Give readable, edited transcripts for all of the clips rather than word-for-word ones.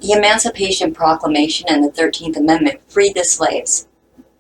The Emancipation Proclamation and the 13th Amendment freed the slaves.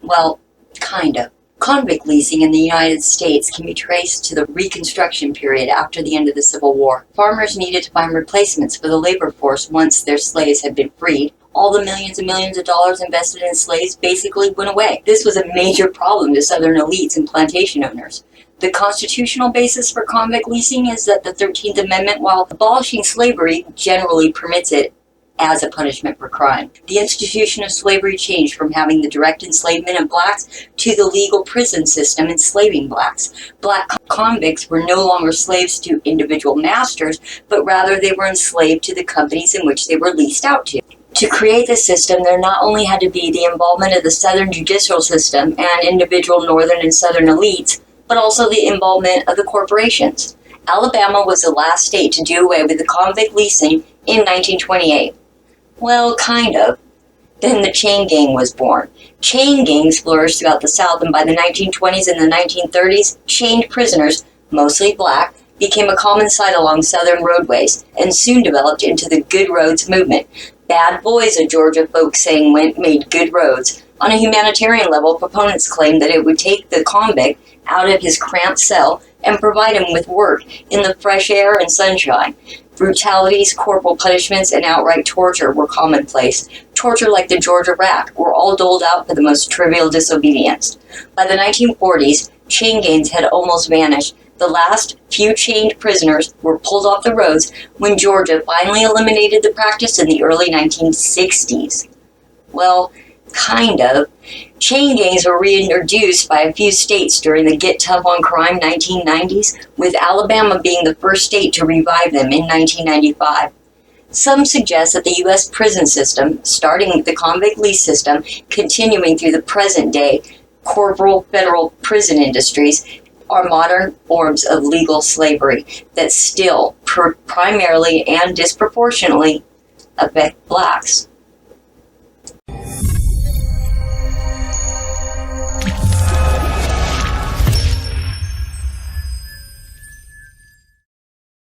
Well, kind of. Convict leasing in the United States can be traced to the Reconstruction period after the end of the Civil War. Farmers needed to find replacements for the labor force once their slaves had been freed. All the millions and millions of dollars invested in slaves basically went away. This was a major problem to Southern elites and plantation owners. The constitutional basis for convict leasing is that the 13th Amendment, while abolishing slavery, generally permits it as a punishment for crime. The institution of slavery changed from having the direct enslavement of blacks to the legal prison system enslaving blacks. Black convicts were no longer slaves to individual masters, but rather they were enslaved to the companies in which they were leased out to. To create this system, there not only had to be the involvement of the Southern judicial system and individual Northern and Southern elites, but also the involvement of the corporations. Alabama was the last state to do away with the convict leasing in 1928. Well, kind of. Then the chain gang was born. Chain gangs flourished throughout the South, and by the 1920s and the 1930s, chained prisoners, mostly black, became a common sight along Southern roadways, and soon developed into the Good Roads movement. Bad boys, a Georgia folk saying made good roads. On a humanitarian level, proponents claimed that it would take the convict out of his cramped cell and provide him with work in the fresh air and sunshine. Brutalities, corporal punishments, and outright torture were commonplace. Torture like the Georgia rack were all doled out for the most trivial disobedience. By the 1940s, chain gangs had almost vanished. The last few chained prisoners were pulled off the roads when Georgia finally eliminated the practice in the early 1960s. Well, kind of. Chain gangs were reintroduced by a few states during the Get Tough on Crime 1990s, with Alabama being the first state to revive them in 1995. Some suggest that the U.S. prison system, starting with the convict lease system, continuing through the present day corporal federal prison industries, are modern forms of legal slavery that still primarily and disproportionately affect blacks.